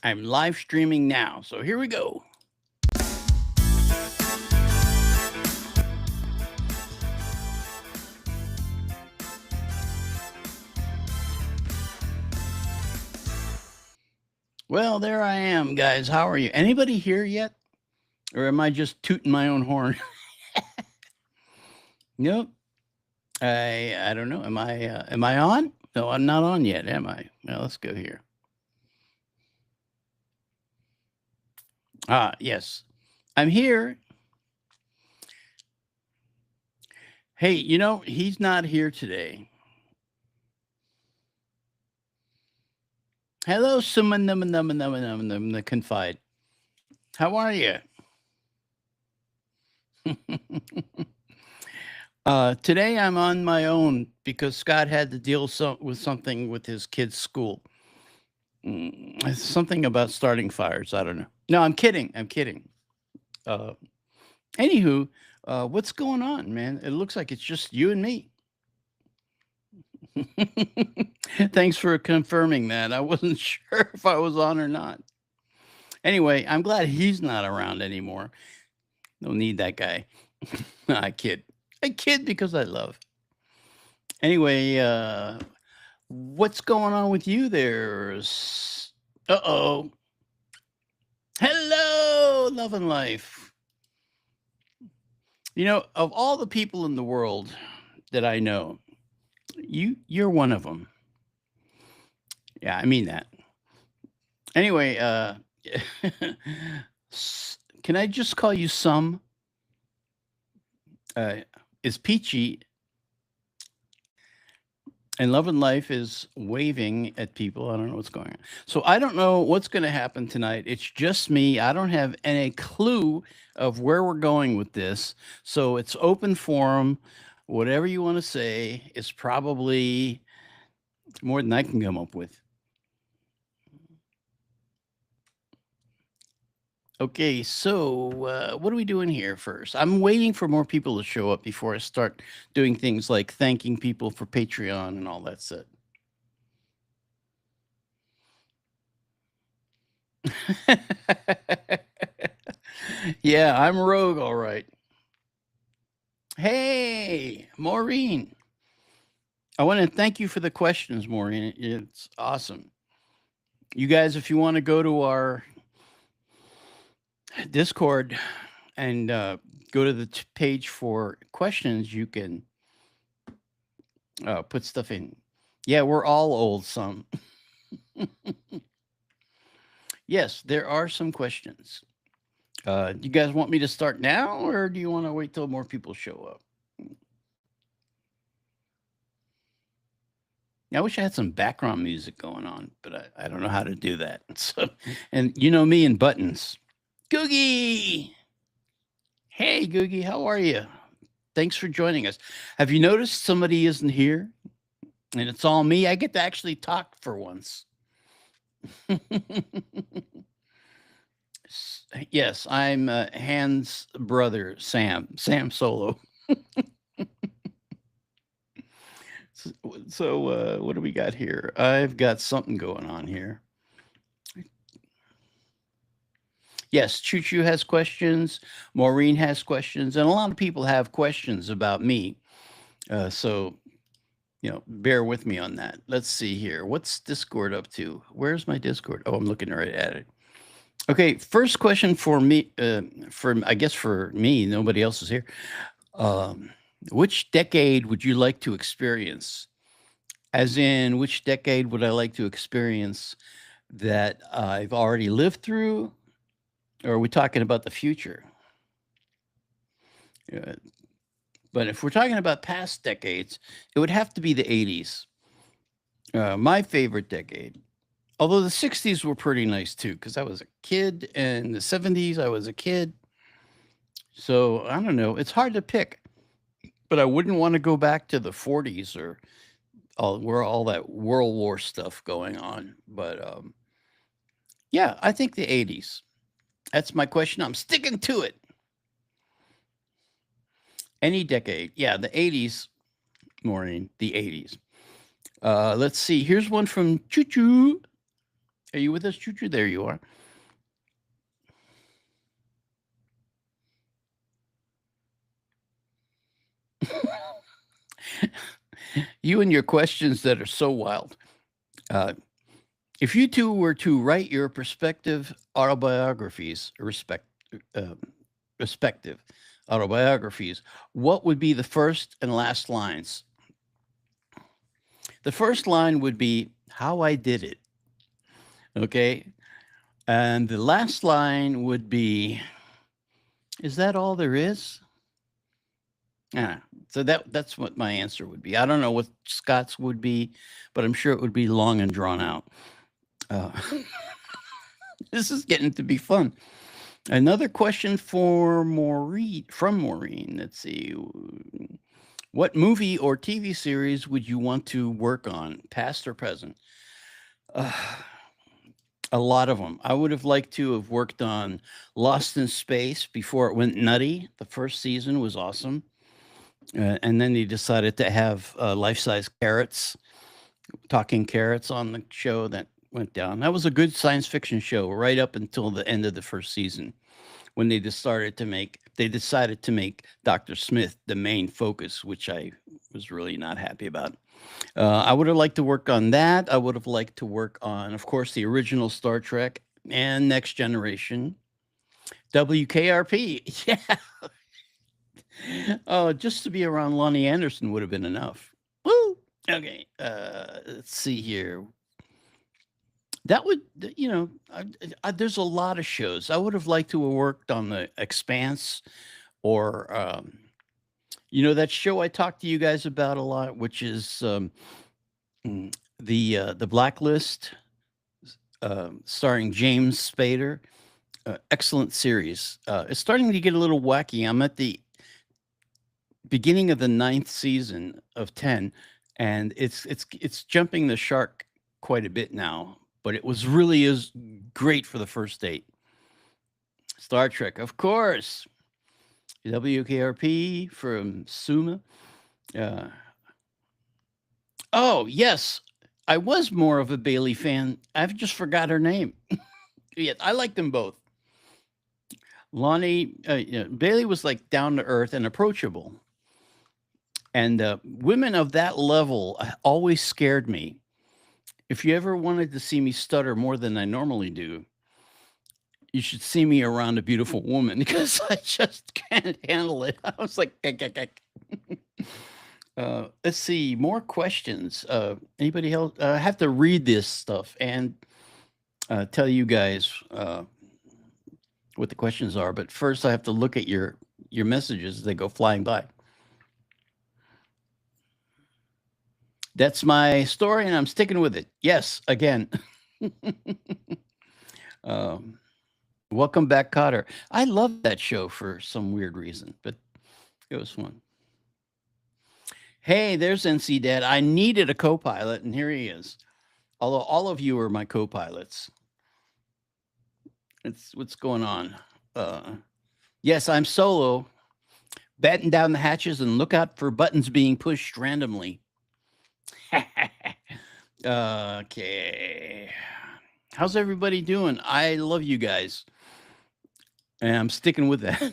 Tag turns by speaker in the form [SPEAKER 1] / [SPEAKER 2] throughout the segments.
[SPEAKER 1] I'm live streaming now. So here we go. Well, there I am, guys. How are you? Anybody here yet? Or am I just tooting my own horn? Nope. I don't know. Am I on? No, I'm not on yet, am I? Well, let's go here. Yes. I'm here. Hey, he's not here today. Hello, someone the confide. How are you? Today I'm on my own because Scott had to deal with something with his kid's school. It's something about starting fires. I don't know. No, I'm kidding. I'm kidding. Anywho, what's going on, man? It looks like it's just you and me. Thanks for confirming that. I wasn't sure if I was on or not. Anyway, I'm glad he's not around anymore. Don't need that guy. I kid. I kid because I love. Anyway, what's going on with you there? Uh-oh. Hello, love and life. Of all the people in the world that I know, you're one of them. Yeah, I mean that. Anyway, can I just call you Some? Is Peachy and Love and Life is waving at people. I don't know what's going on. So I don't know what's going to happen tonight. It's just me. I don't have any clue of where we're going with this. So it's open forum. Whatever you want to say is probably more than I can come up with. Okay, so what are we doing here first? I'm waiting for more people to show up before I start doing things like thanking people for Patreon and all that stuff. Yeah, I'm rogue, all right. Hey, Maureen. I want to thank you for the questions, Maureen. It's awesome. You guys, if you want to go to our Discord and go to the page for questions, you can put stuff in. Yeah, we're all old, some. Yes, there are some questions. Do you guys want me to start now, or do you want to wait till more people show up? I wish I had some background music going on, but I don't know how to do that. So, and you know me and buttons. Googie! Hey, Googie, how are you? Thanks for joining us. Have you noticed somebody isn't here? And it's all me. I get to actually talk for once. Yes, I'm Hans' brother, Sam Solo. So what do we got here? I've got something going on here. Yes, Choo Choo has questions. Maureen has questions, and a lot of people have questions about me. So, bear with me on that. Let's see here. What's Discord up to? Where's my Discord? Oh, I'm looking right at it. Okay, first question for me. I guess for me, nobody else is here. Which decade would you like to experience? As in, which decade would I like to experience that I've already lived through? Or are we talking about the future? But if we're talking about past decades, it would have to be the 80s. My favorite decade. Although the 60s were pretty nice too, because I was a kid, and the 70s, I was a kid. So I don't know. It's hard to pick. But I wouldn't want to go back to the 40s or where all that World War stuff going on. But yeah, I think the 80s. That's my question. I'm sticking to it. Any decade. Yeah, the 80s, Maureen, the 80s. Let's see. Here's one from Choo Choo. Are you with us, Choo Choo? There you are. You and your questions that are so wild. Uh, if you two were to write your perspective autobiographies, uh, respective autobiographies, what would be the first and last lines? The first line would be how I did it. Okay. And the last line would be, is that all there is? Yeah. So that's what my answer would be. I don't know what Scott's would be, but I'm sure it would be long and drawn out. Uh, this is getting to be fun. Another question for Maureen from Maureen. Let's see. What movie or TV series would you want to work on, past or present? Uh, a lot of them. I would have liked to have worked on Lost in Space before it went nutty. The first season was awesome. And then they decided to have life-size carrots, talking carrots on the show that went down. That was a good science fiction show right up until the end of the first season, when they decided to make Dr. Smith the main focus, which I was really not happy about. I would have liked to work on that. I would have liked to work on, of course, the original Star Trek and Next Generation. WKRP, yeah. Oh, just to be around Lonnie Anderson would have been enough. Woo! Okay, let's see here. That would, there's a lot of shows. I would have liked to have worked on The Expanse, or, that show I talked to you guys about a lot, which is the Blacklist, starring James Spader. Excellent series. It's starting to get a little wacky. I'm at the beginning of the 9th season of 10, and it's jumping the shark quite a bit now. But it was really is great for the first 8. Star Trek, of course. WKRP from Suma. Oh, yes. I was more of a Bailey fan. I've just forgot her name. Yeah, I like them both. Lonnie, Bailey was like down to earth and approachable. And women of that level always scared me. If you ever wanted to see me stutter more than I normally do, you should see me around a beautiful woman, because I just can't handle it. I was like, let's see, more questions. Anybody else? I have to read this stuff and tell you guys what the questions are. But first, I have to look at your messages. They go flying by. That's my story, and I'm sticking with it. Yes, again. Welcome back, Cotter. I love that show for some weird reason, but it was fun. Hey, there's NC Dad. I needed a co-pilot, and here he is. Although all of you are my co-pilots. It's what's going on. Yes, I'm solo. Batten down the hatches and look out for buttons being pushed randomly. Okay. How's everybody doing? I love you guys. And I'm sticking with that.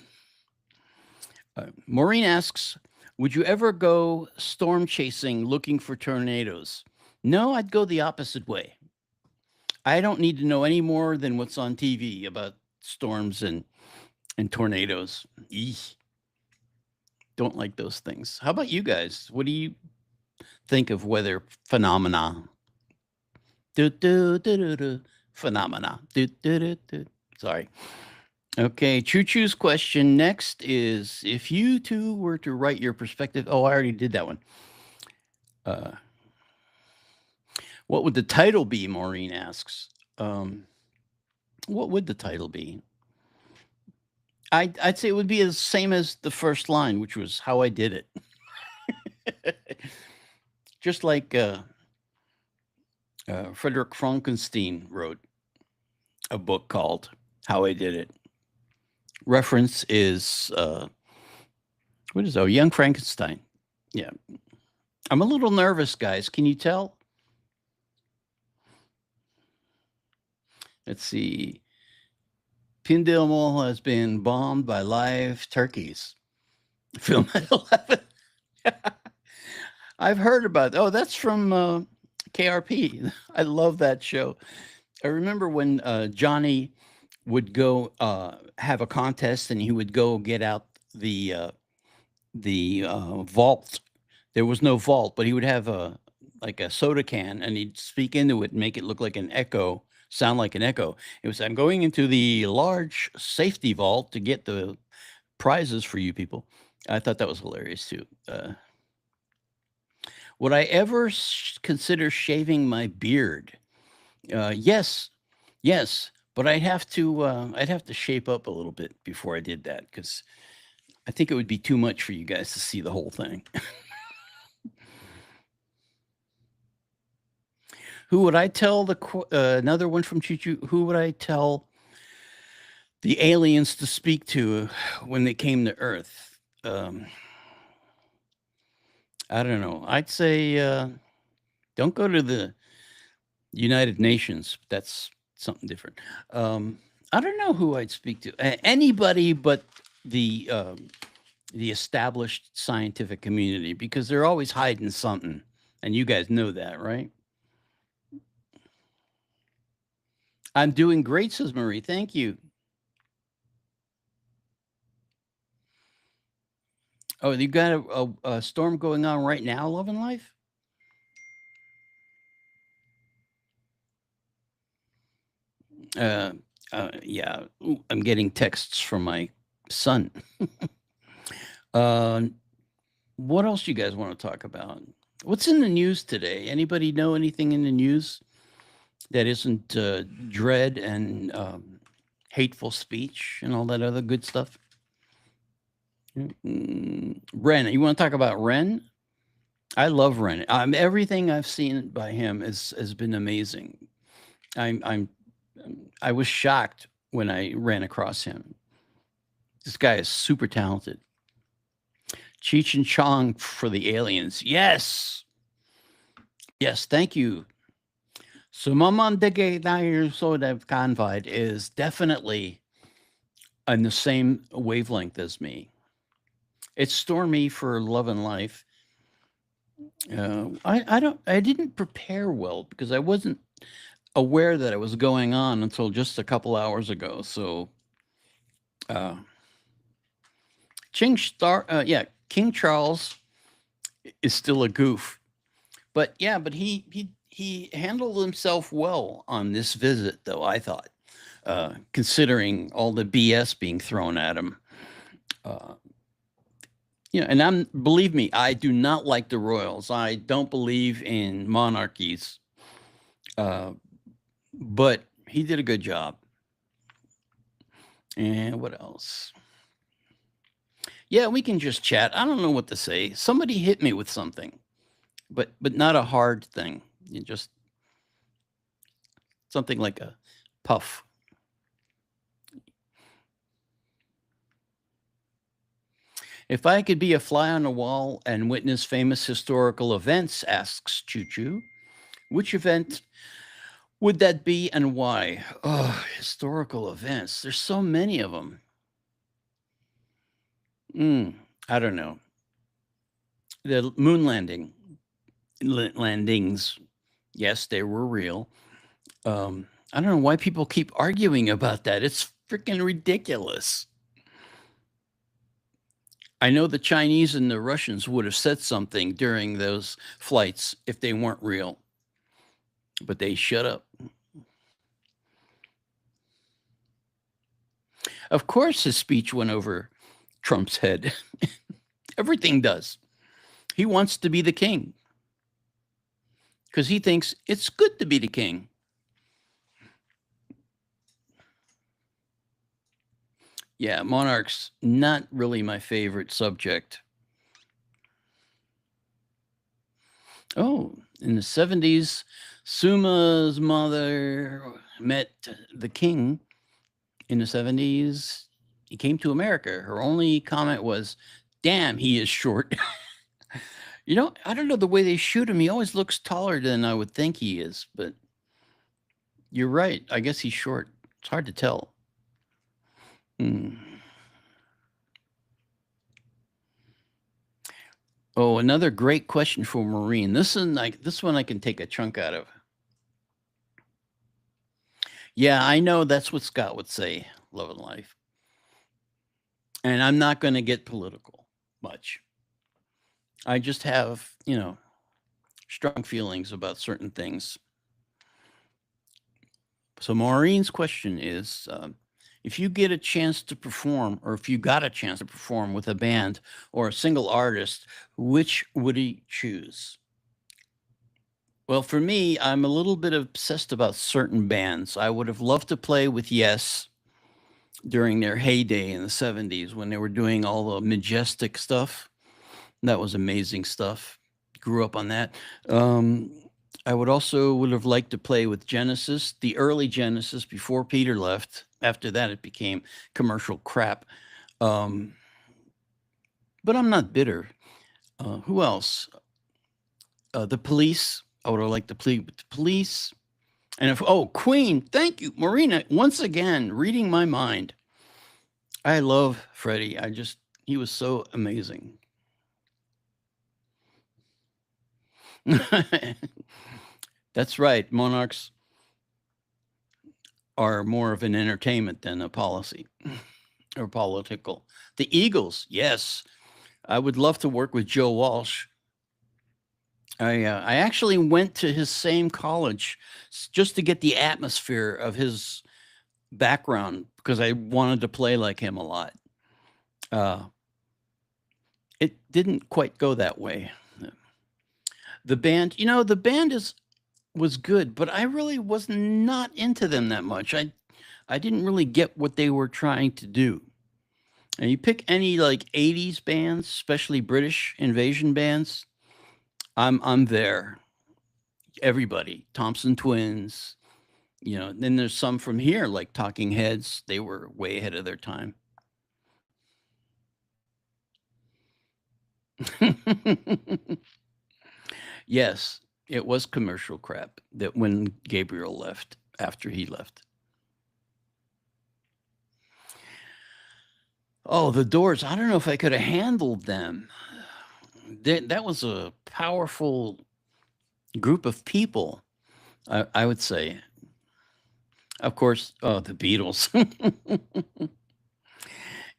[SPEAKER 1] Maureen asks, would you ever go storm chasing looking for tornadoes? No, I'd go the opposite way. I don't need to know any more than what's on TV about storms and tornadoes. Eesh. Don't like those things. How about you guys? What do you think of weather phenomena? Phenomena. Sorry. Okay, Choo Choo's question next is, if you two were to write your perspective. Oh, I already did that one. What would the title be? Maureen asks. What would the title be? I'd say it would be the same as the first line, which was how I did it. Just like Frederick Frankenstein wrote a book called How I Did It. Reference is what is it? Oh, Young Frankenstein. Yeah. I'm a little nervous, guys. Can you tell? Let's see. Pindale Mall has been bombed by live turkeys. Film at 11. I've heard about. Oh, that's from KRP. I love that show. I remember when Johnny would go have a contest, and he would go get out the vault. There was no vault, but he would have a like a soda can, and he'd speak into it and make it look like an echo, sound like an echo. It was, "I'm going into the large safety vault to get the prizes for you people." I thought that was hilarious too. Would I ever consider shaving my beard? Yes, yes, but I'd have to shape up a little bit before I did that because I think it would be too much for you guys to see the whole thing. Who would I tell another one from Choo Choo? Who would I tell the aliens to speak to when they came to Earth? I don't know. I'd say don't go to the United Nations. That's something different. I don't know who I'd speak to. Anybody but the established scientific community because they're always hiding something, and you guys know that, right? I'm doing great, says Marie. Thank you. Oh, you got a storm going on right now, Love and Life? Uh, yeah, ooh, I'm getting texts from my son. uh, what else you guys want to talk about? What's in the news today? Anybody know anything in the news that isn't dread and hateful speech and all that other good stuff? Ren, you want to talk about Ren? I love Ren. Everything I've seen by him has been amazing. I'm I was shocked when I ran across him. This guy is super talented. Cheech and Chong for the aliens. Yes. Yes, thank you. So Mamandege Sodev Convide is definitely on the same wavelength as me. It's stormy for Love and Life. I didn't prepare well because I wasn't aware that it was going on until just a couple hours ago. So, uh, King Charles is still a goof, but yeah, but he handled himself well on this visit, though I thought, considering all the BS being thrown at him. And believe me, I do not like the royals. I don't believe in monarchies. But he did a good job. And what else? Yeah, we can just chat. I don't know what to say. Somebody hit me with something, but not a hard thing. You just something like a puff. If I could be a fly on the wall and witness famous historical events, asks Choo Choo, which event would that be and why? Oh, historical events. There's so many of them. I don't know. The moon landings, yes, they were real. I don't know why people keep arguing about that. It's freaking ridiculous. I know the Chinese and the Russians would have said something during those flights if they weren't real, but they shut up. Of course, his speech went over Trump's head. Everything does. He wants to be the king because he thinks it's good to be the king. Yeah, monarchs, not really my favorite subject. Oh, in the 70s, Suma's mother met the king in the 70s. He came to America. Her only comment was, damn, he is short. I don't know the way they shoot him. He always looks taller than I would think he is, but You're right. I guess he's short. It's hard to tell. Hmm. Oh, another great question for Maureen. This one I can take a chunk out of. Yeah, I know that's what Scott would say, love and life. And I'm not going to get political much. I just have, strong feelings about certain things. So Maureen's question is, if you get a chance to perform, or if you got a chance to perform with a band or a single artist, which would he choose? Well, for me, I'm a little bit obsessed about certain bands. I would have loved to play with Yes during their heyday in the 70s when they were doing all the majestic stuff. That was amazing stuff. Grew up on that. Um, I would have liked to play with Genesis, the early Genesis before Peter left. After that, it became commercial crap. Um, but I'm not bitter. Who else? The Police. I would have liked to play with the Police. And Queen. Thank you, Marina. Once again, reading my mind. I love Freddie. He was so amazing. That's right. Monarchs are more of an entertainment than a policy or political. The Eagles, yes. I would love to work with Joe Walsh. I actually went to his same college just to get the atmosphere of his background because I wanted to play like him a lot. Uh, it didn't quite go that way. The band was good, but I really was not into them that much. I didn't really get what they were trying to do. And you pick any like 80s bands, especially British invasion bands, I'm there. Everybody, Thompson Twins, then there's some from here like Talking Heads. They were way ahead of their time. Yes, it was commercial crap that when Gabriel left, after he left. Oh, the Doors. I don't know if I could have handled them. That was a powerful group of people, I would say. Of course, the Beatles.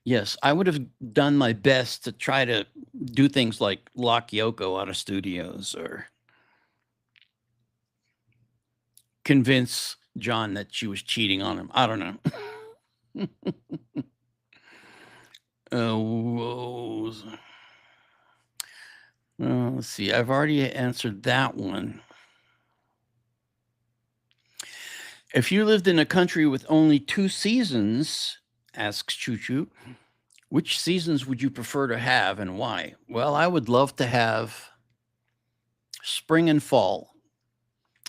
[SPEAKER 1] Yes, I would have done my best to try to do things like lock Yoko out of studios or convince John that she was cheating on him. I don't know. Whoa. Let's see. I've already answered that one. If you lived in a country with only 2 seasons, asks Choo Choo, which seasons would you prefer to have and why? Well, I would love to have spring and fall.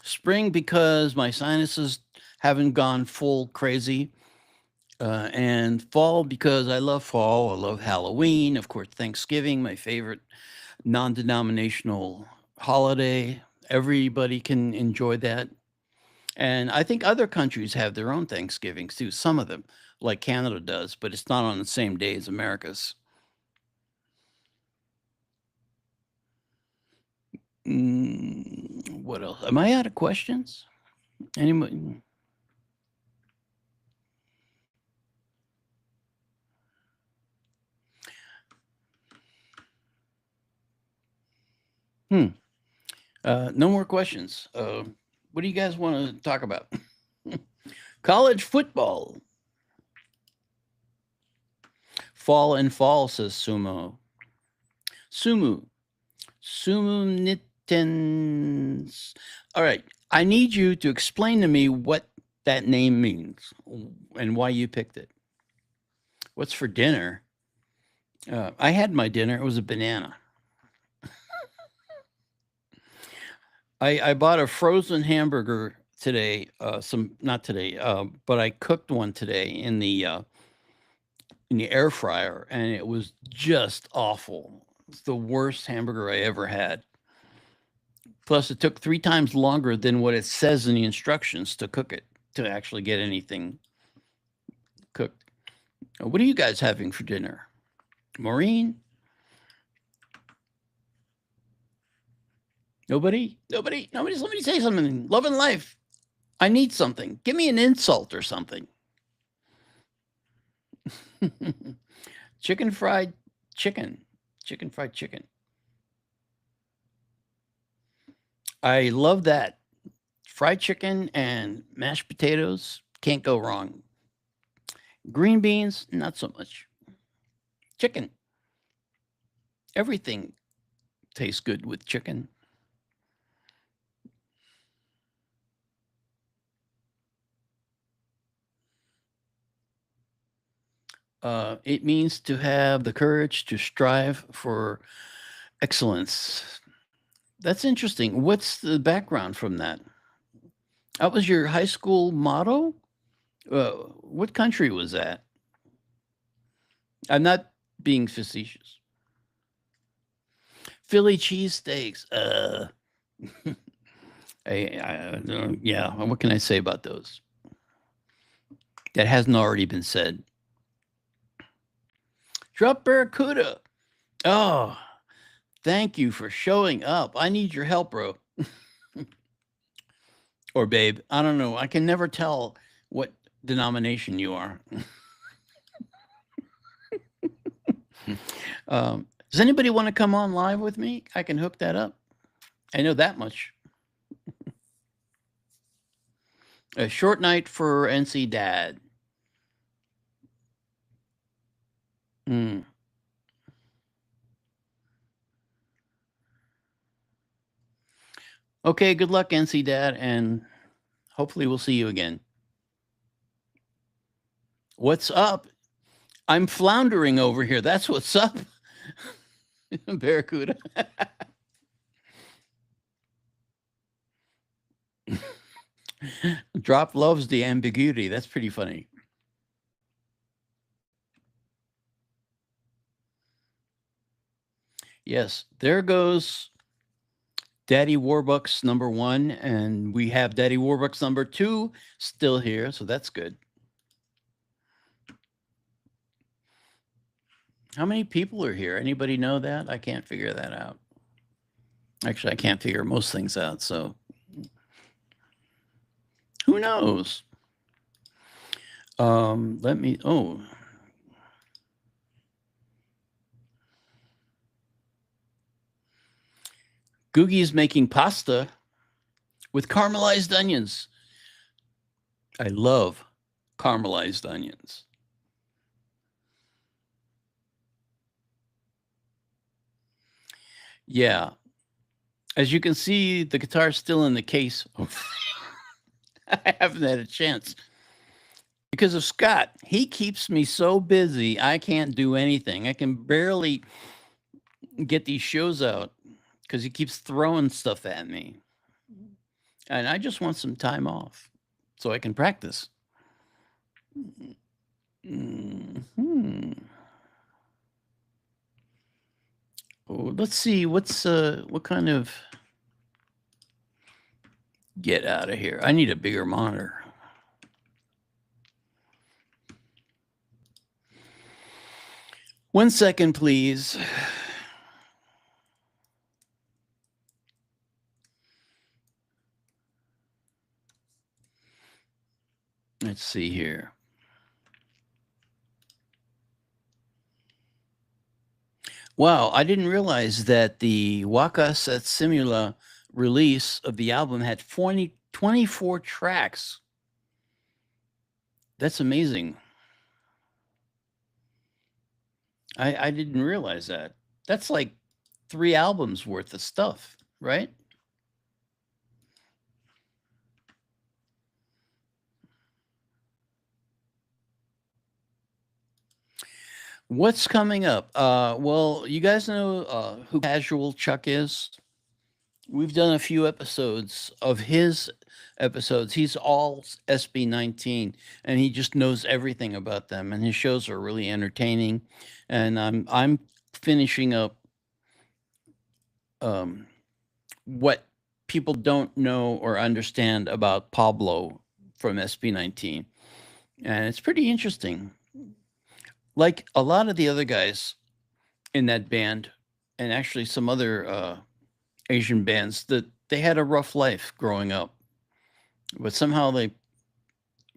[SPEAKER 1] Spring because my sinuses haven't gone full crazy. And fall because I love fall. I love Halloween. Of course, Thanksgiving, my favorite non denominational holiday. Everybody can enjoy that. And I think other countries have their own Thanksgivings too, some of them, like Canada does, but it's not on the same day as America's. What else? Am I out of questions? Anybody? Hmm. No more questions. What do you guys want to talk about? College football. Fall and fall, says Sumo. Sumu. Sumu Nitens. All right. I need you to explain to me what that name means and why you picked it. What's for dinner? I had my dinner. It was a banana. I bought a frozen hamburger today. Not today, but I cooked one today in the air fryer, and it was just awful. It's the worst hamburger I ever had. Plus, it took 3 times longer than what it says in the instructions to cook it. to actually get anything cooked. What are you guys having for dinner? Maureen? Nobody? Nobody? Nobody? Let me say something. Love and life. I need something. Give me an insult or something. Chicken fried chicken. Chicken fried chicken. I love that. Fried chicken and mashed potatoes. Can't go wrong. Green beans, not so much. Chicken. Everything tastes good with chicken. It means to have the courage to strive for excellence. That's interesting. What's the background from that? That was your high school motto? What country was that? I'm not being facetious. Philly cheesesteaks. Yeah. What can I say about those? That hasn't already been said. Drop Barracuda. Oh, thank you for showing up. I need your help, bro. Or babe. I don't know. I can never tell what denomination you are. Does anybody want to come on live with me? I can hook that up. I know that much. A short night for NC Dad. Mm. Okay, good luck, NC Dad, and hopefully we'll see you again. What's up? I'm floundering over here. That's what's up. Barracuda. Drop loves the ambiguity. That's pretty funny. Yes, there goes Daddy Warbucks number 1, and we have Daddy Warbucks number 2 still here, so that's good. How many people are here? Anybody know that? I can't figure that out. Actually, I can't figure most things out, so who knows? Let me, Googie's making pasta with caramelized onions. I love caramelized onions. Yeah. As you can see, the guitar's still in the case. I haven't had a chance. Because of Scott. He keeps me so busy, I can't do anything. I can barely get these shows out because he keeps throwing stuff at me. And I just want some time off so I can practice. Oh, let's see what kind of get out of here. I need a bigger monitor. One second, please. Let's see here. Wow, I didn't realize that the Waka Set Simula release of the album had 24 tracks. That's amazing. I didn't realize that. That's like 3 albums worth of stuff, right? What's coming up? Well, you guys know who Casual Chuck is? We've done a few episodes of his episodes. He's all SB19, and he just knows everything about them. And his shows are really entertaining. And I'm finishing up what people don't know or understand about Pablo from SB19, and it's pretty interesting. Like a lot of the other guys in that band, and actually some other Asian bands, that they had a rough life growing up, but somehow they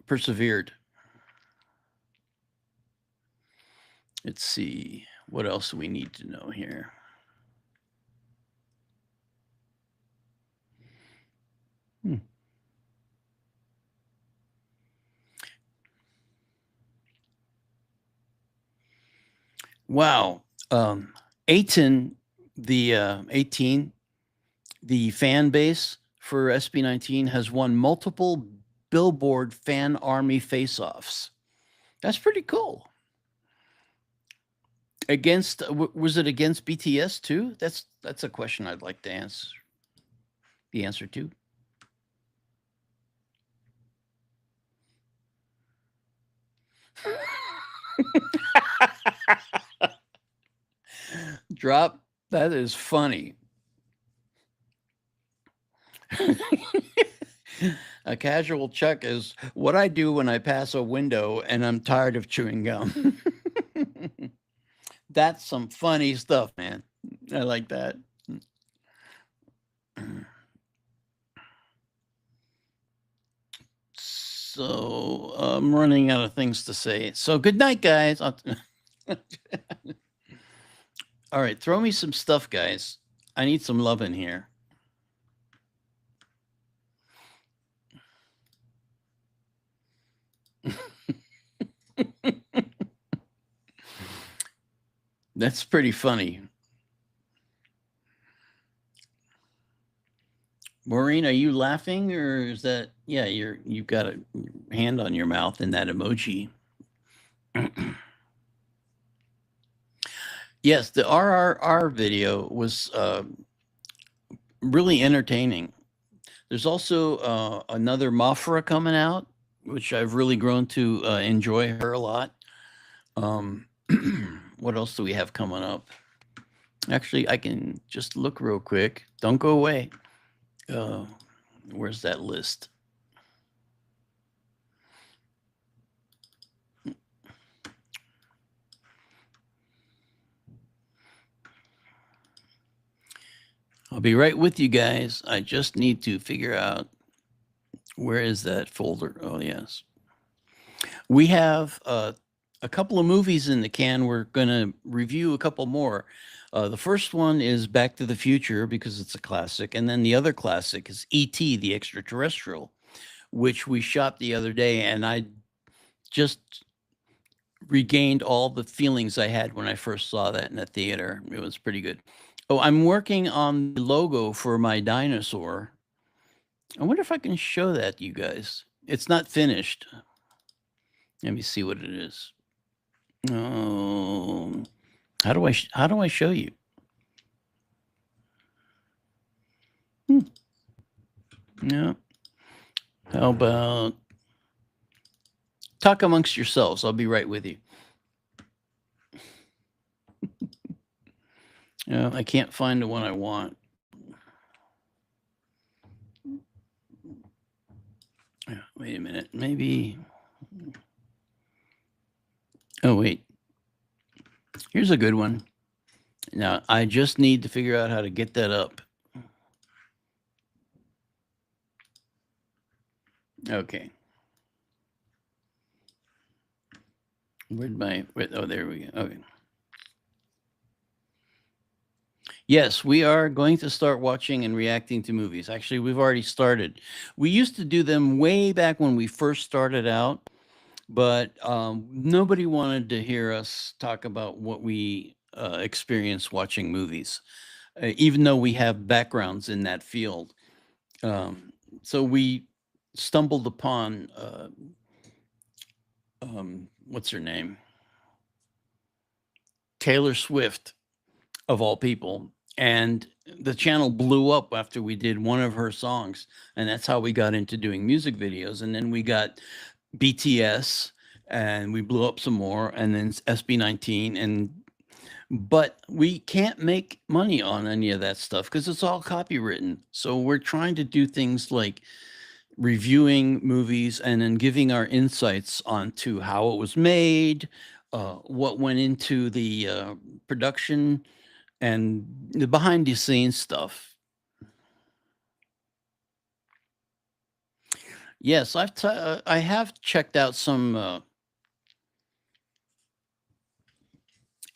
[SPEAKER 1] persevered. Let's see what else we need to know here. Wow. 18, the 18, the fan base for SB19 has won multiple Billboard Fan Army face-offs. That's pretty cool. Against was it against BTS too? That's a question I'd like to answer. The answer to. Drop. That is funny. A casual chuck is what I do when I pass a window and I'm tired of chewing gum. That's some funny stuff, man. I like that. So I'm running out of things to say. So good night, guys. All right, throw me some stuff, guys. I need some love in here. That's pretty funny. Maureen, are you laughing, or is that, yeah, you've got a hand on your mouth in that emoji. Yes, the RRR video was really entertaining. There's also another Mafra coming out, which I've really grown to enjoy her a lot. What else do we have coming up? Actually, I can just look real quick. Don't go away. Where's that list? I'll be right with you guys. I just need to figure out where is that folder. Oh, yes. We have a couple of movies in the can. We're going to review a couple more. The first one is Back to the Future because it's a classic. And then the other classic is E.T., the Extraterrestrial, which we shot the other day. And I just regained all the feelings I had when I first saw that in the theater. It was pretty good. Oh, I'm working on the logo for my dinosaur. I wonder if I can show that to you guys. It's not finished. Let me see what it is. Oh, how do I show you? No. How about talk amongst yourselves? I'll be right with you. I can't find the one I want. Wait a minute. Maybe. Oh, wait. Here's a good one. Now, I just need to figure out how to get that up. Okay. Oh, there we go. Okay. Yes, we are going to start watching and reacting to movies. Actually, we've already started. We used to do them way back when we first started out, but nobody wanted to hear us talk about what we experience watching movies, even though we have backgrounds in that field. So we stumbled upon what's her name? Taylor Swift, of all people. And the channel blew up after we did one of her songs. And that's how we got into doing music videos. And then we got BTS and we blew up some more, and then SB19. But we can't make money on any of that stuff because it's all copywritten. So we're trying to do things like reviewing movies and then giving our insights onto how it was made, what went into the production, and the behind the scenes stuff. Yes, I have checked out some.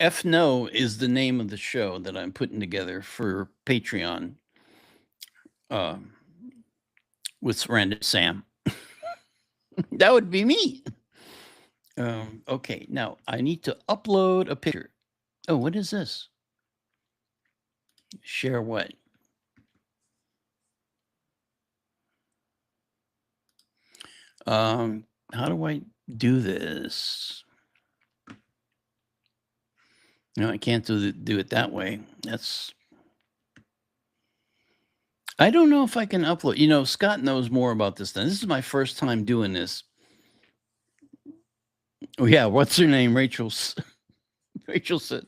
[SPEAKER 1] F No is the name of the show that I'm putting together for Patreon uh, with Random Sam. That would be me. Okay, now I need to upload a picture. Oh, what is this? Share what? How do I do this? No, I can't do it that way. I don't know if I can upload. Scott knows more about this than this is my first time doing this. Oh yeah, what's her name? Rachel said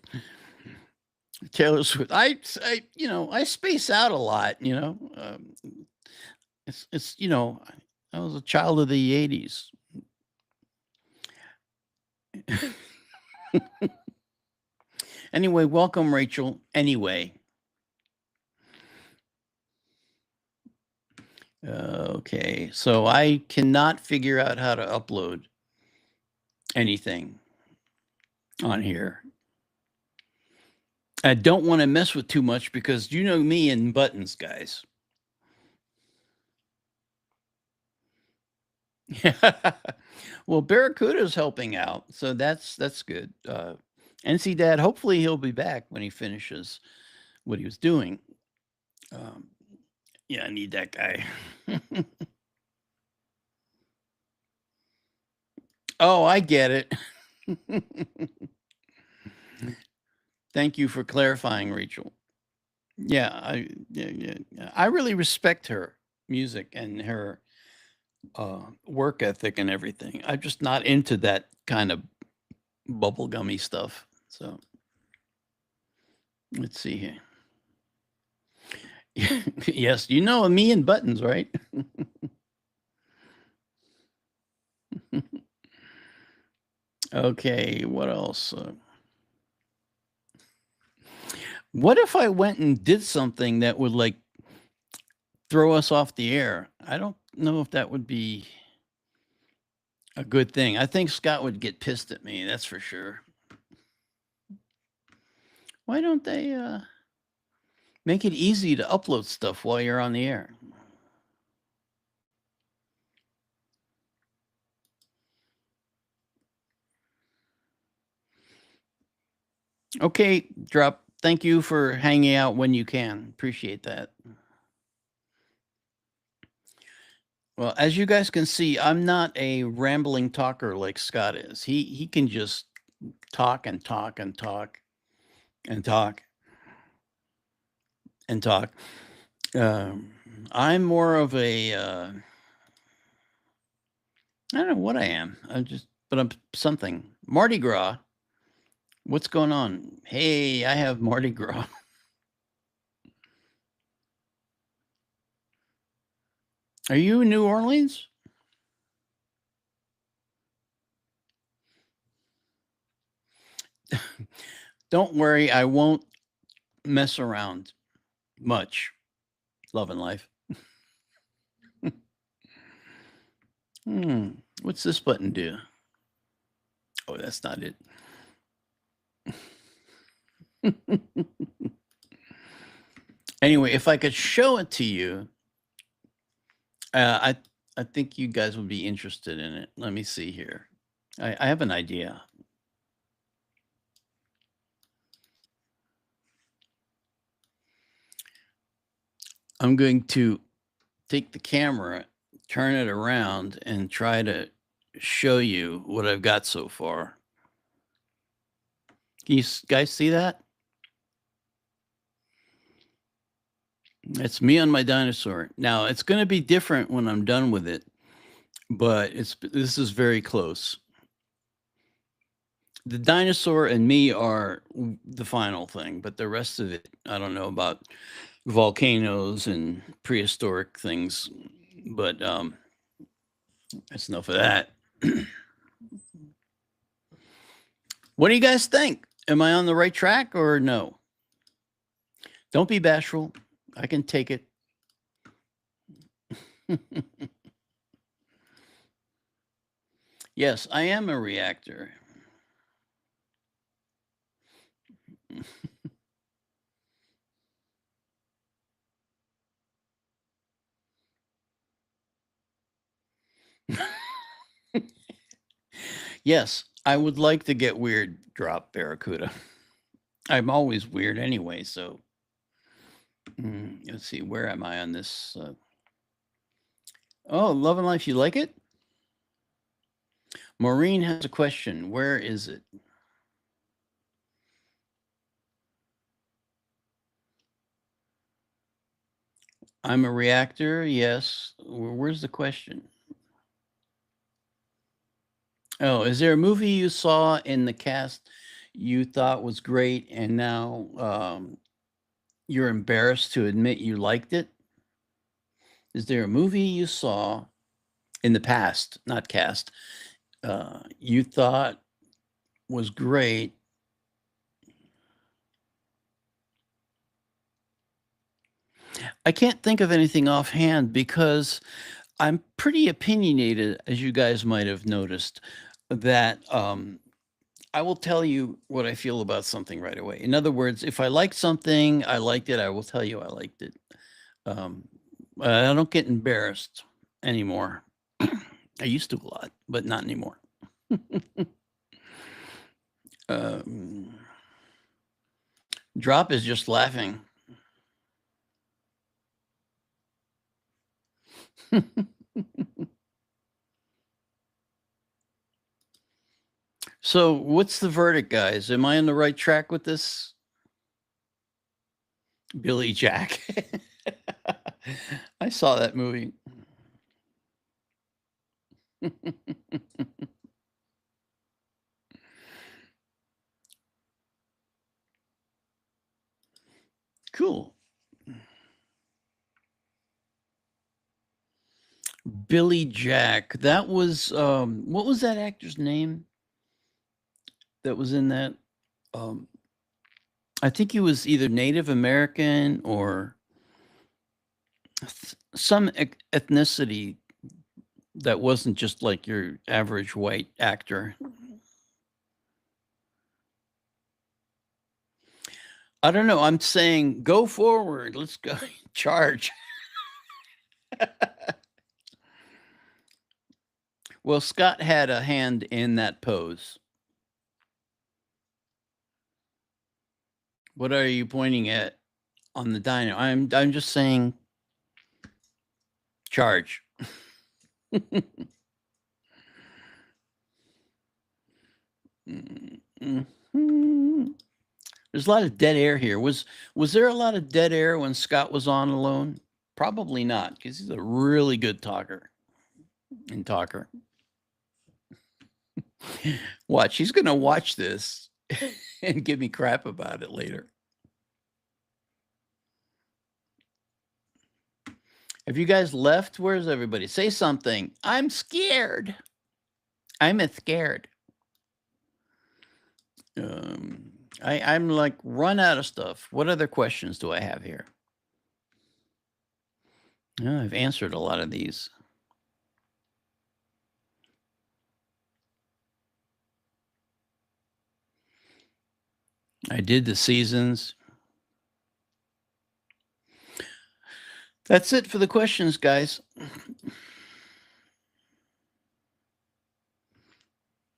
[SPEAKER 1] Taylor Swift. I space out a lot. It's I was a child of the '80s. Anyway, welcome, Rachel. Anyway. Okay, so I cannot figure out how to upload anything on here. I don't want to mess with too much because you know me and buttons, guys. Well, Barracuda's helping out, so that's good. NC Dad, hopefully he'll be back when he finishes what he was doing. Yeah, I need that guy. Oh, I get it. Thank you for clarifying, Rachel. Yeah, I really respect her music and her work ethic and everything. I'm just not into that kind of bubblegummy stuff. So let's see here. Yes, me and buttons, right? Okay, what else? What if I went and did something that would like throw us off the air? I don't know if that would be a good thing. I think Scott would get pissed at me, that's for sure. Why don't they make it easy to upload stuff while you're on the air? Okay, Drop. Thank you for hanging out when you can. Appreciate that. Well, as you guys can see, I'm not a rambling talker like Scott is. He can just talk and talk and talk and talk and talk. I'm more of a I don't know what I am. But I'm something. Mardi Gras. What's going on? Hey, I have Mardi Gras. Are you in New Orleans? Don't worry, I won't mess around much. Love and life. What's this button do? Oh, that's not it. Anyway, if I could show it to you, I think you guys would be interested in it. Let me see here. I have an idea. I'm going to take the camera, turn it around, and try to show you what I've got so far. Can you guys see that? It's me on my dinosaur. Now, it's going to be different when I'm done with it, but this is very close. The dinosaur and me are the final thing, but the rest of it, I don't know about volcanoes and prehistoric things. But That's enough of that. What do you guys think? Am I on the right track or no? Don't be bashful. I can take it. Yes, I am a reactor. Yes, I would like to get weird, drop Barracuda. I'm always weird anyway, so let's see, where am I on this? Oh, Love and Life, you like it? Maureen has a question. Where is it? I'm a reactor, yes. Where's the question? Oh, is there a movie you saw in the cast you thought was great and now you're embarrassed to admit you liked it? Is there a movie you saw in the past, not cast, you thought was great? I can't think of anything offhand because I'm pretty opinionated, as you guys might have noticed, that I will tell you what I feel about something right away. In other words, if I like something, I liked it, I will tell you I liked it. Um, I don't get embarrassed anymore. I used to a lot, but not anymore. um, Drop is just laughing. So, what's the verdict, guys? Am I on the right track with this? Billy Jack. I saw that movie. Cool. Billy Jack. That was what was that actor's name that was in that? Um I think he was either Native American or some ethnicity that wasn't just like your average white actor. I don't know. I'm saying go forward. Let's go charge. Well, Scott had a hand in that pose. What are you pointing at on the dino? I'm just saying charge. Mm-hmm. There's a lot of dead air here. Was there a lot of dead air when Scott was on alone? Probably not, because he's a really good talker and talker. Watch, he's gonna watch this and give me crap about it later. Have you guys left? Where's everybody? Say something. I'm scared. I'm scared. I'm like run out of stuff. What other questions do I have here? Oh, I've answered a lot of these. I did the seasons. That's it for the questions, guys.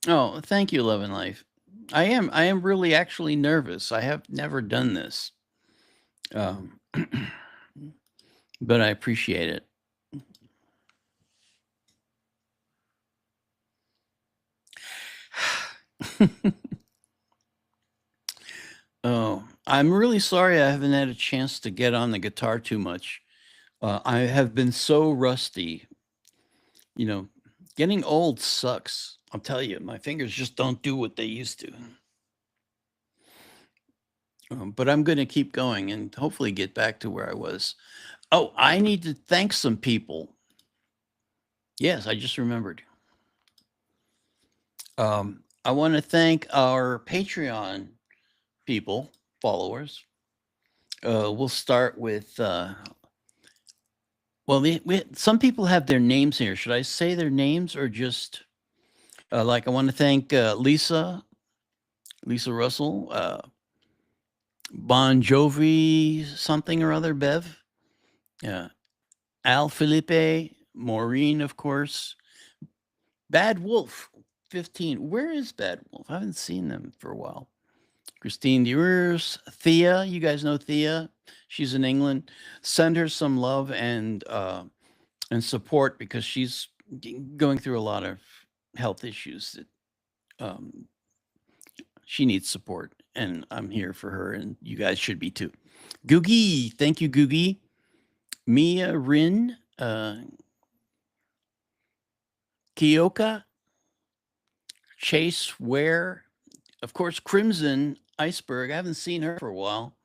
[SPEAKER 1] Oh, thank you, Love and Life. I am really actually nervous. I have never done this. Um, but I appreciate it. Oh, I'm really sorry I haven't had a chance to get on the guitar too much. I have been so rusty. You know, getting old sucks. I'll tell you, my fingers just don't do what they used to. But I'm going to keep going and hopefully get back to where I was. Oh, I need to thank some people. Yes, I just remembered. I want to thank our Patreon people, followers. We'll start with, well, some people have their names here. Should I say their names or just, like, I want to thank Lisa Russell, Bon Jovi, something or other, Bev, uh, Al Felipe, Maureen, of course, Bad Wolf 15. Where is Bad Wolf? I haven't seen them for a while. Christine Dewars, Thea. You guys know Thea. She's in England. Send her some love and support because she's going through a lot of health issues that um, she needs support, and I'm here for her, and you guys should be too. Googie, thank you, Googie. Mia Rin, Kyoka, Chase Ware, of course, Crimson Iceberg. I haven't seen her for a while.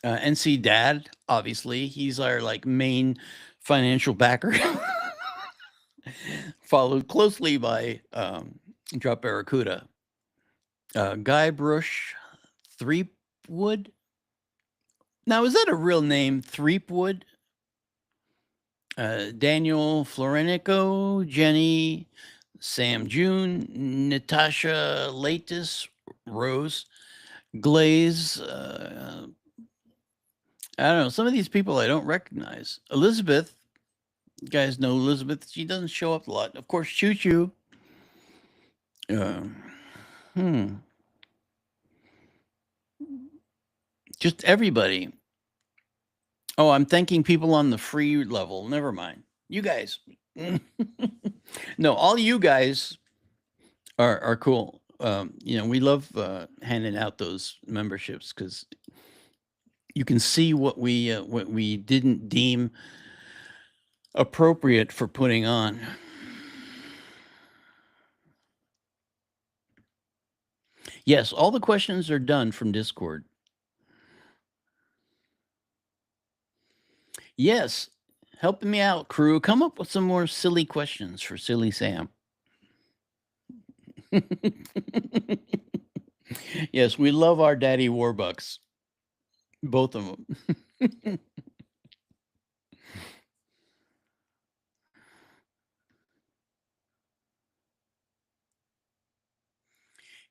[SPEAKER 1] NC Dad, obviously, he's our like main financial backer, followed closely by Drop Barracuda, Guy Brush, Threepwood. Now, is that a real name, Threepwood? Daniel Florenico, Jenny, Sam June, Natasha Latis, Rose, Glaze. I don't know. Some of these people I don't recognize. Elizabeth, you guys know Elizabeth. She doesn't show up a lot. Of course, Choo Choo. Uh, hmm. Just everybody. Oh, I'm thanking people on the free level. Never mind. You guys. No, all you guys are cool. We love handing out those memberships because you can see what we didn't deem appropriate for putting on. Yes, all the questions are done from Discord. Yes, helping me out, crew. Come up with some more silly questions for Silly Sam. Yes, we love our daddy Warbucks. Both of them.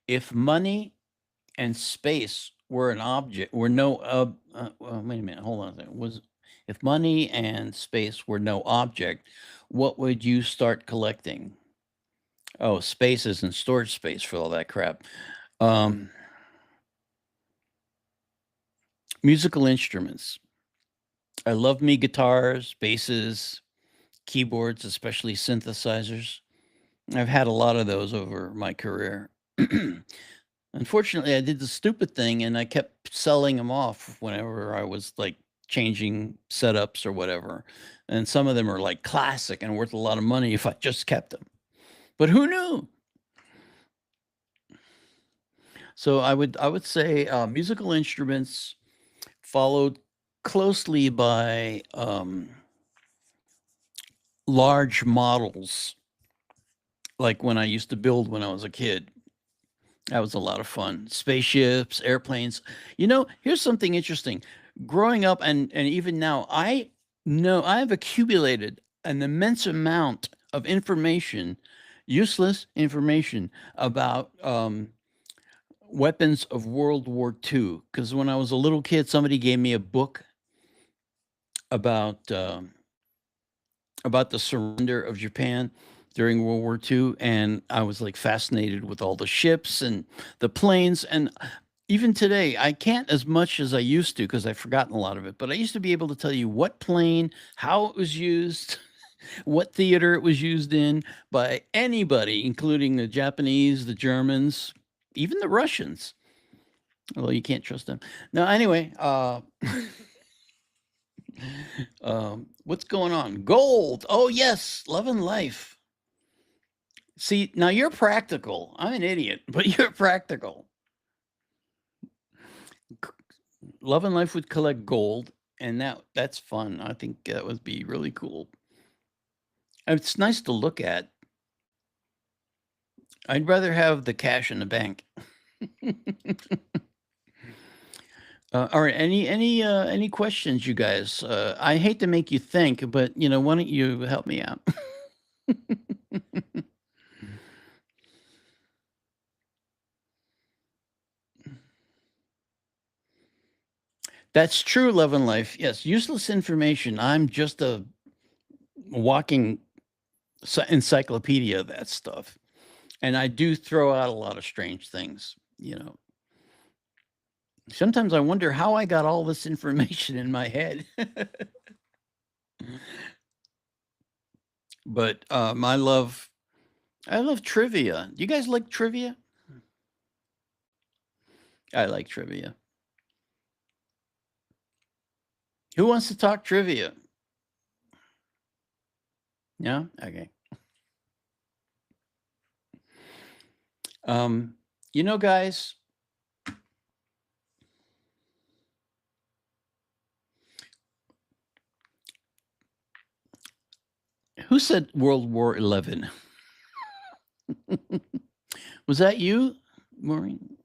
[SPEAKER 1] If money and space were an object, were no, well, wait a minute, hold on a second. If money and space were no object, what would you start collecting? Oh, spaces and storage space for all that crap. Um, Musical instruments. I love me guitars, basses, keyboards, especially synthesizers. I've had a lot of those over my career. Unfortunately, I did the stupid thing and I kept selling them off whenever I was like changing setups or whatever. And some of them are like classic and worth a lot of money if I just kept them. But who knew? So I would say musical instruments followed closely by large models, like when I used to build when I was a kid. That was a lot of fun. Spaceships, airplanes. Here's something interesting. Growing up and even now, I know I've accumulated an immense amount of information, useless information about weapons of World War II. Because when I was a little kid, somebody gave me a book about about the surrender of Japan during World War II, and I was like fascinated with all the ships and the planes. And even today, I can't as much as I used to because I've forgotten a lot of it. But I used to be able to tell you what plane, how it was used, what theater it was used in by anybody, including the Japanese, the Germans, even the Russians. Although you can't trust them. Now, anyway, what's going on? Gold. Oh, yes. Love and life. See, now you're practical. I'm an idiot, but you're practical. Love and life would collect gold, and that's fun. I think that would be really cool. It's nice to look at. I'd rather have the cash in the bank. All right. Any questions, you guys? I hate to make you think, but why don't you help me out? That's true, Love and Life. Yes, useless information. I'm just a walking encyclopedia of that stuff, and I do throw out a lot of strange things. Sometimes I wonder how I got all this information in my head. But I love trivia. Do you guys like trivia? I like trivia. Who wants to talk trivia? Yeah? Okay. Guys, who said World War 11? Was that you, Maureen?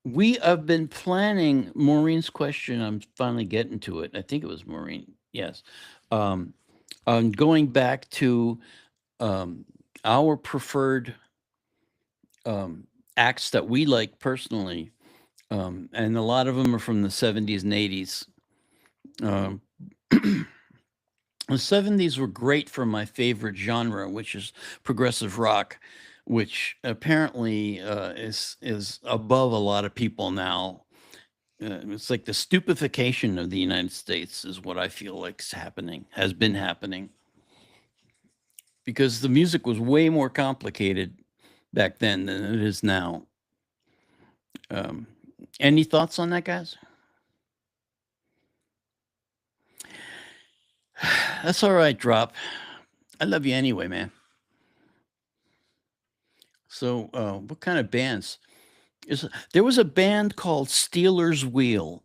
[SPEAKER 1] We have been planning Maureen's question. I'm finally getting to it. I think it was Maureen. Yes. On going back to our preferred acts that we like personally, and a lot of them are from the 70s and 80s. The 70s were great for my favorite genre, which is progressive rock, which apparently is above a lot of people now. It's like the stupefaction of the United States is what I feel like is happening, has been happening. Because the music was way more complicated back then than it is now. Any thoughts on that, guys? That's all right, Drop. I love you anyway, man. So, what kind of bands? There was a band called Steelers Wheel.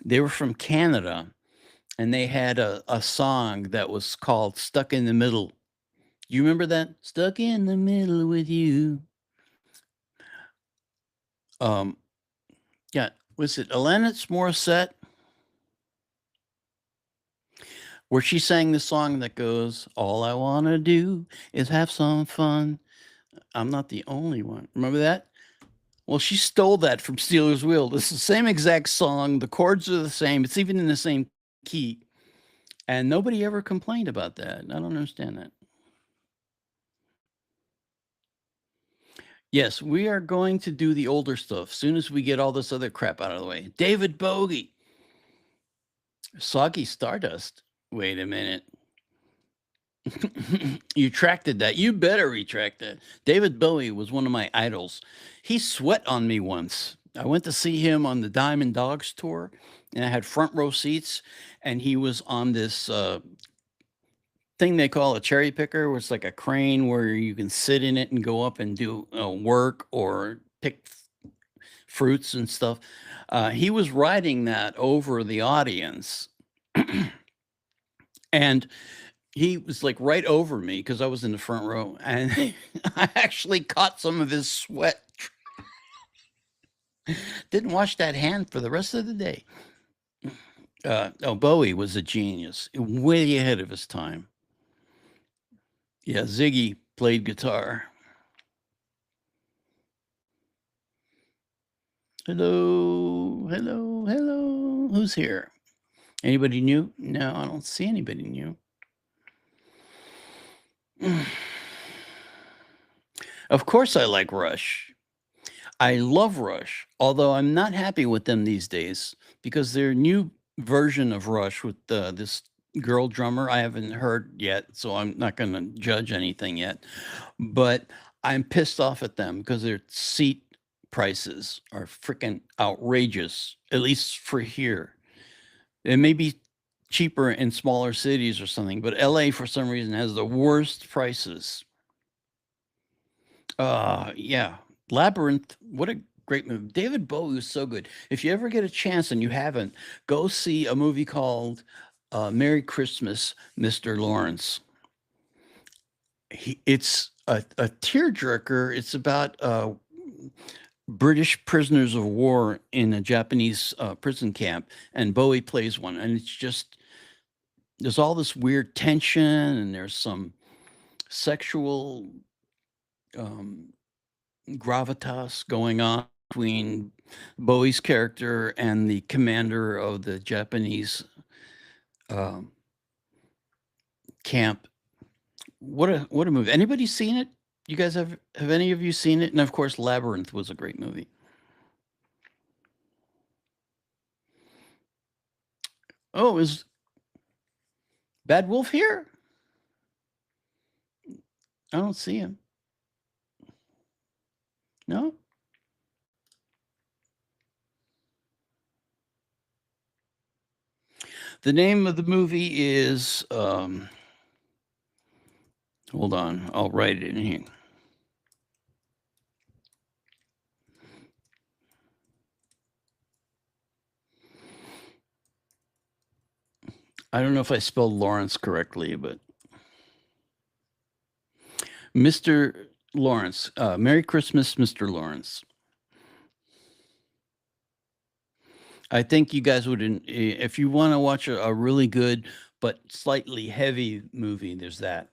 [SPEAKER 1] They were from Canada, and they had a song that was called "Stuck in the Middle." Do you remember that? Stuck in the middle with you. Yeah, was it Alanis Morissette? Where she sang the song that goes, "All I wanna do is have some fun. I'm not the only one." Remember that? Well, she stole that from Steelers Wheel. It's the same exact song. The chords are the same. It's even in the same key. And nobody ever complained about that. I don't understand that. Yes, we are going to do the older stuff soon as we get all this other crap out of the way. David Bowie. Soggy Stardust. Wait a minute. You retracted that. You better retract that. David Bowie was one of my idols. He sweat on me once. I went to see him on the Diamond Dogs tour, and I had front row seats, and he was on this thing they call a cherry picker, where it's like a crane where you can sit in it and go up and do work or pick fruits and stuff. He was riding that over the audience. And he was like right over me because I was in the front row, and I actually caught some of his sweat. Didn't wash that hand for the rest of the day. Bowie was a genius, way ahead of his time. Yeah, Ziggy played guitar. Hello, hello, hello. Who's here? Anybody new? No, I don't see anybody new. Of course I like Rush. I love Rush, although I'm not happy with them these days because their new version of Rush with this girl drummer I haven't heard yet, so I'm not going to judge anything yet. But I'm pissed off at them because their seat prices are freaking outrageous, at least for here. It may be cheaper in smaller cities or something, but LA for some reason has the worst prices. Yeah. Labyrinth, what a great movie. David Bowie was so good. If you ever get a chance and you haven't, go see a movie called Merry Christmas, Mr. Lawrence. It's a tearjerker. It's about British prisoners of war in a Japanese prison camp, and Bowie plays one. And it's just, there's all this weird tension, and there's some sexual gravitas going on between Bowie's character and the commander of the Japanese um, camp. What a movie! Anybody seen it? You guys have any of you seen it? And of course, Labyrinth was a great movie. Oh, is Bad Wolf here? I don't see him. No. The name of the movie is. Hold on, I'll write it in here. I don't know if I spelled Lawrence correctly, but Mr. Lawrence. Merry Christmas, Mr. Lawrence. I think you guys would, if you want to watch a really good but slightly heavy movie, there's that.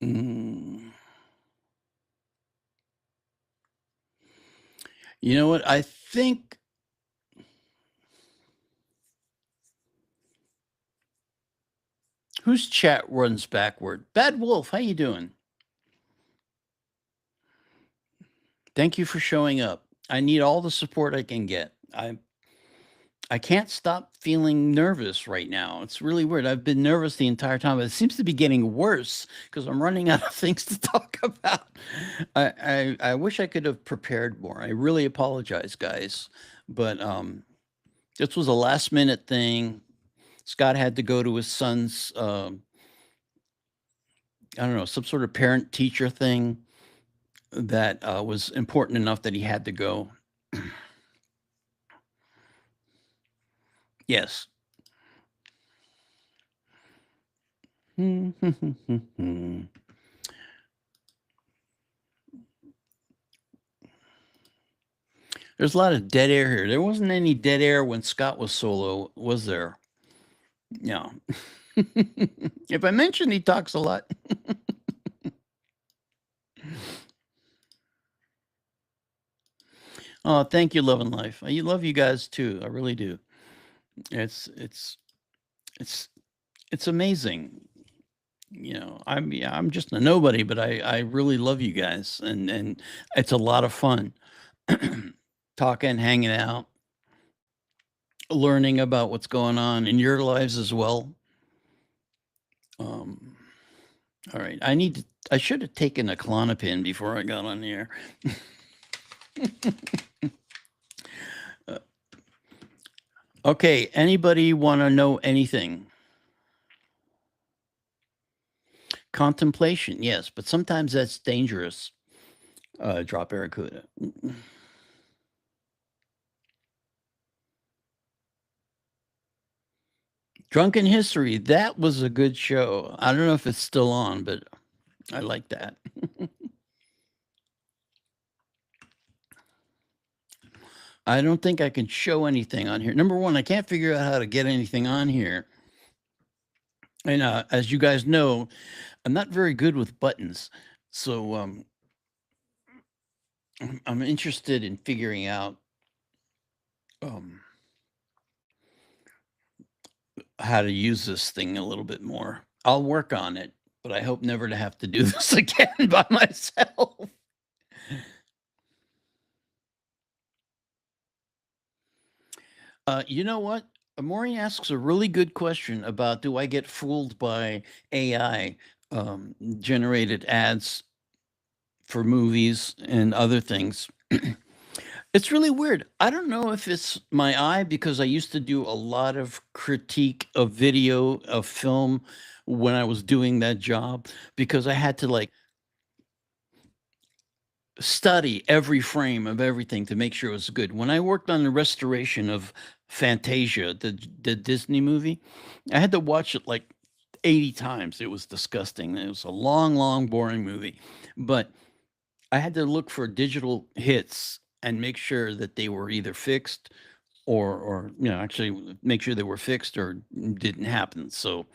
[SPEAKER 1] Mm. You know what? I think whose chat runs backward? Bad Wolf, how you doing? Thank you for showing up. I need all the support I can get. I can't stop feeling nervous right now. It's really weird. I've been nervous the entire time, but it seems to be getting worse because I'm running out of things to talk about. I wish I could have prepared more. I really apologize, guys. But this was a last minute thing. Scott had to go to his son's I don't know, some sort of parent teacher thing that was important enough that he had to go. Yes. There's a lot of dead air here. There wasn't any dead air when Scott was solo, was there? No. If I mention he talks a lot. Oh, thank you, Love and Life. I love you guys too. I really do. It's amazing. You know, I'm just a nobody, but I really love you guys, and it's a lot of fun talking, hanging out, learning about what's going on in your lives as well. All right, I should have taken a Klonopin before I got on the air. Okay, anybody want to know anything? Contemplation, yes, but sometimes that's dangerous. Drop Barracuda. Drunken History, that was a good show. I don't know if it's still on, but I like that. I don't think I can show anything on here. Number one, I can't figure out how to get anything on here. And as you guys know, I'm not very good with buttons. So I'm interested in figuring out how to use this thing a little bit more. I'll work on it, but I hope never to have to do this again by myself. You know what? Maureen asks a really good question about, do I get fooled by AI generated ads for movies and other things? It's really weird. I don't know if it's my eye, because I used to do a lot of critique of video, of film when I was doing that job, because I had to study every frame of everything to make sure it was good. When I worked on the restoration of Fantasia, the Disney movie, I had to watch it like 80 times. It was disgusting. It was a long, long, boring movie. But I had to look for digital hits and make sure that they were either fixed or actually make sure they were fixed or didn't happen. So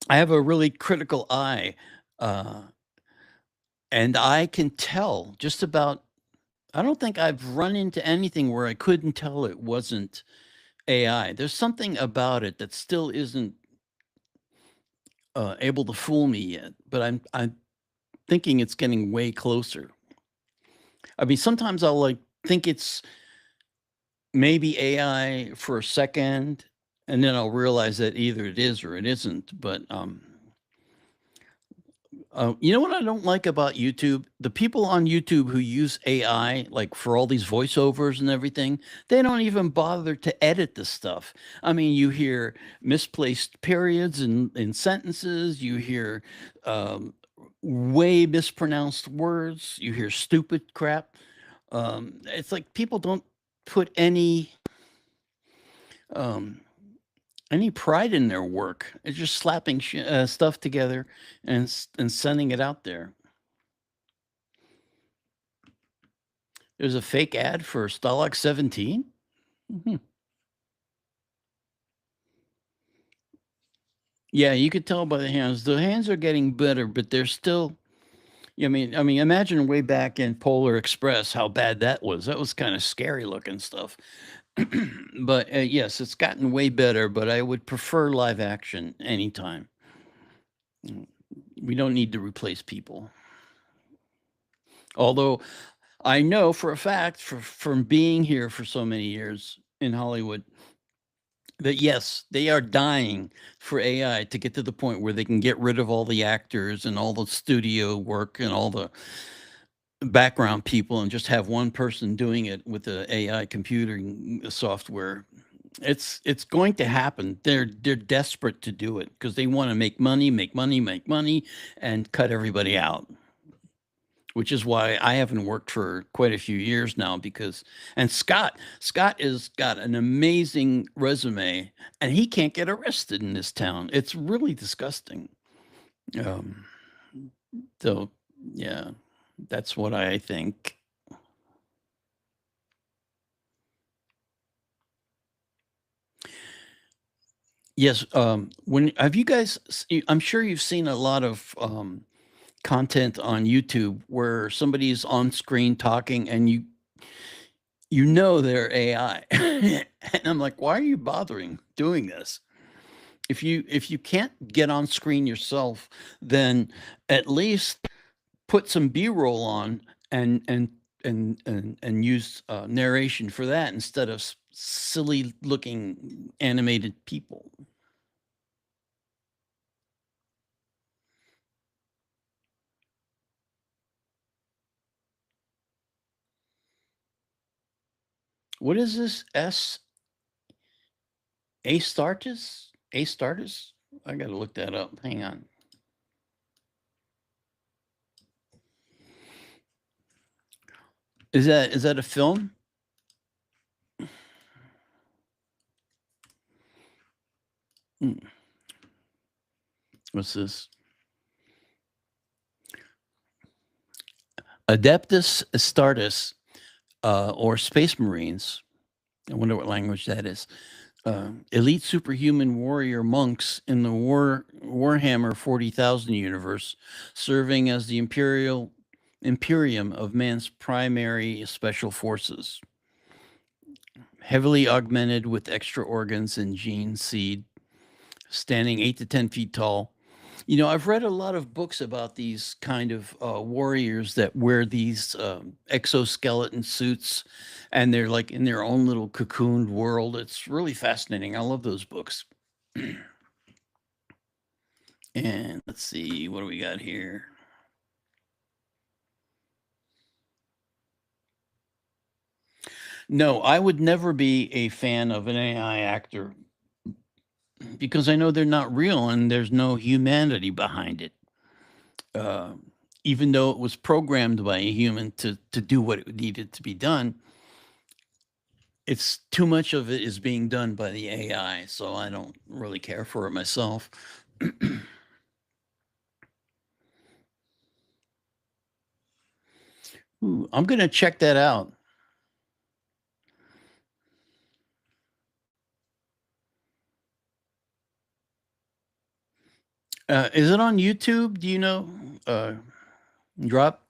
[SPEAKER 1] I have a really critical eye, uh, and I can tell just about. I don't think I've run into anything where I couldn't tell it wasn't AI. There's something about it that still isn't able to fool me yet, but I'm thinking it's getting way closer. I mean, sometimes I'll like think it's maybe AI for a second, and then I'll realize that either it is or it isn't. But you know what I don't like about YouTube? The people on YouTube who use AI, like for all these voiceovers and everything, they don't even bother to edit the stuff. I mean, you hear misplaced periods in sentences, you hear way mispronounced words, you hear stupid crap. It's like people don't put um, any pride in their work. It's just slapping stuff together and sending it out there. There's a fake ad for Stalag 17? Mhm. Yeah, you could tell by the hands. The hands are getting better, but they're still. I mean, imagine way back in Polar Express how bad that was. That was kind of scary looking stuff. But yes, it's gotten way better. But I would prefer live action anytime. Mm, We don't need to replace people. Although I know for a fact, from being here for so many years in Hollywood, that yes, they are dying for AI to get to the point where they can get rid of all the actors and all the studio work and all the background people and just have one person doing it with the AI computing software. It's going to happen. They're desperate to do it because they want to make money, make money, make money, and cut everybody out. Which is why I haven't worked for quite a few years now because and Scott has got an amazing resume and he can't get arrested in this town. It's really disgusting. Um, so yeah, that's what I think. Yes, when have you guys I'm sure you've seen a lot of content on YouTube where somebody's on screen talking and you know they're AI. And I'm like, "Why are you bothering doing this?" If you can't get on screen yourself, then at least put some B-roll on and use, narration for that instead of silly looking animated people. What is this? Astartes? Astartes? I gotta look that up. Hang on. Is that a film? Hmm, what's this? Adeptus Astartes, or Space Marines. I wonder what language that is. Elite superhuman warrior monks in the Warhammer 40,000 universe, serving as the Imperium of man's primary special forces. Heavily augmented with extra organs and gene seed, standing 8 to 10 feet tall. I've read a lot of books about these kind of warriors that wear these exoskeleton suits and they're like in their own little cocooned world. It's really fascinating. I love those books. And let's see, what do we got here? No, I would never be a fan of an AI actor because I know they're not real and there's no humanity behind it. Uh, even though it was programmed by a human to do what it needed to be done, it's too much of it is being done by the AI, so I don't really care for it myself. Ooh, I'm gonna check that out. Is it on YouTube? Do you know? Drop.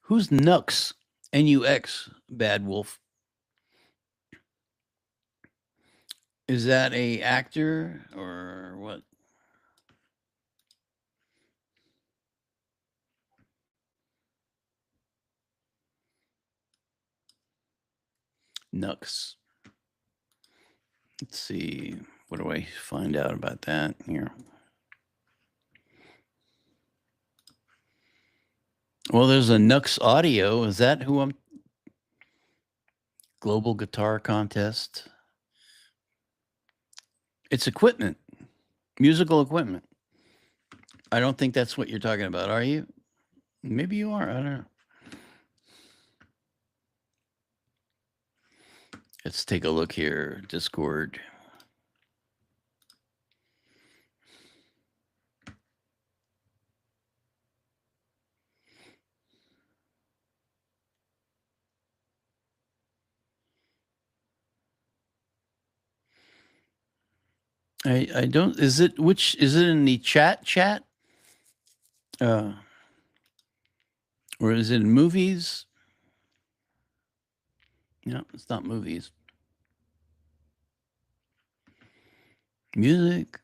[SPEAKER 1] Who's Nux? Nux, Bad Wolf. Is that a actor or what? Nux. Let's see. What do I find out about that here? Well, there's a Nux Audio. Is that who I'm? Global Guitar Contest. It's equipment, musical equipment. I don't think that's what you're talking about, are you? Maybe you are. I don't know. Let's take a look here. Discord. I don't. Is it which? Is it in the chat? Or is it in movies? No, it's not movies. Music.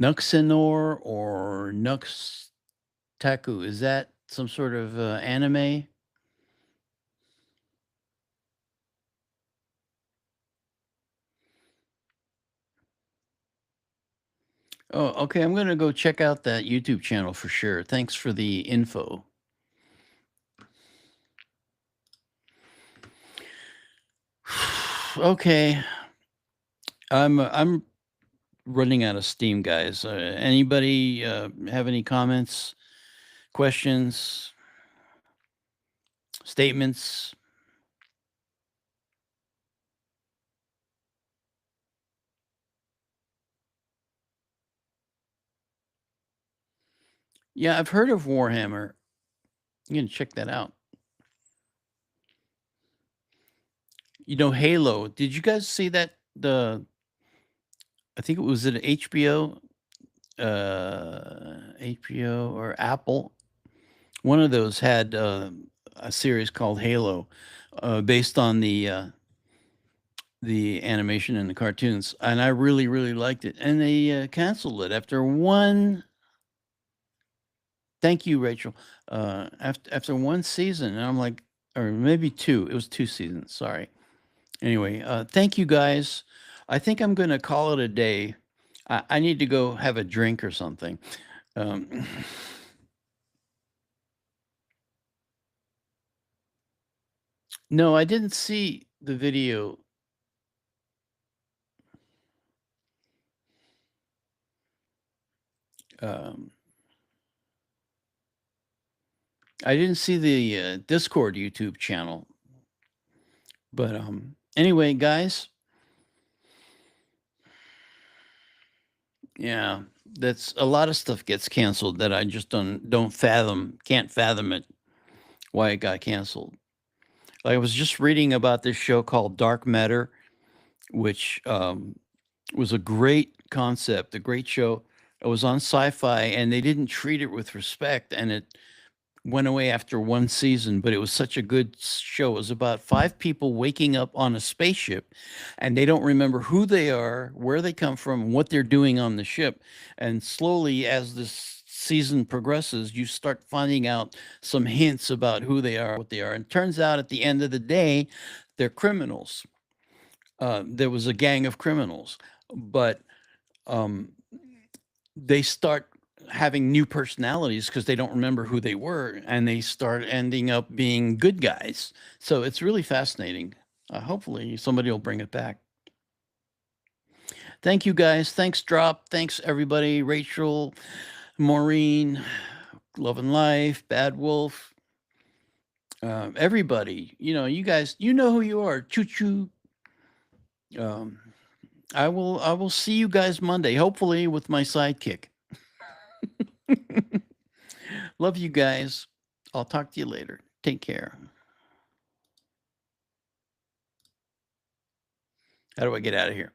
[SPEAKER 1] Nuxenor or Nux Taku. Is that some sort of anime? Oh, okay. I'm going to go check out that YouTube channel for sure. Thanks for the info. Okay. I'm running out of steam, guys. Anybody have any comments, questions, statements? Yeah, I've heard of Warhammer. You can check that out. You know, Halo. Did you guys see that? I think it was at HBO, HBO or Apple. One of those had a series called Halo, based on the animation and the cartoons, and I really, really liked it. And they canceled it after one. Thank you, Rachel. After one season, and I'm like, or maybe two. It was 2 seasons. Sorry. Anyway, thank you guys. I think I'm going to call it a day. I need to go have a drink or something. No, I didn't see the video. I didn't see the Discord YouTube channel. But anyway, guys. Yeah, that's a lot of stuff gets canceled that I just can't fathom it, why it got canceled. Like, I was just reading about this show called Dark Matter, which was a great concept, a great show. It was on Sci-Fi, and they didn't treat it with respect, and it went away after one season, but it was such a good show. It was about five people waking up on a spaceship and they don't remember who they are, where they come from, what they're doing on the ship. And slowly, as this season progresses, you start finding out some hints about who they are, what they are. And it turns out at the end of the day, they're criminals. There was a gang of criminals, but um, they start having new personalities because they don't remember who they were, and they start ending up being good guys. So it's really fascinating. Hopefully somebody will bring it back. Thank you guys. Thanks, Drop. Thanks, everybody. Rachel, Maureen, Love and Life, Bad Wolf, everybody. You guys, you know who you are. Choo choo. Um, I will see you guys Monday, hopefully with my sidekick. Love you guys. I'll talk to you later. Take care. How do I get out of here?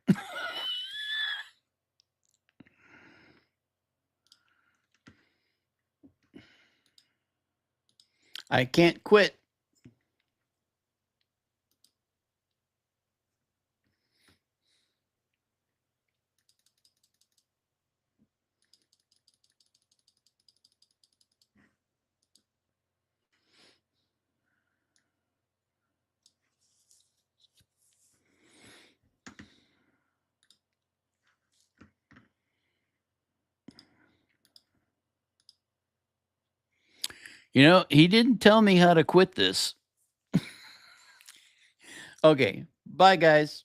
[SPEAKER 1] I can't quit. He didn't tell me how to quit this. Okay. Bye, guys.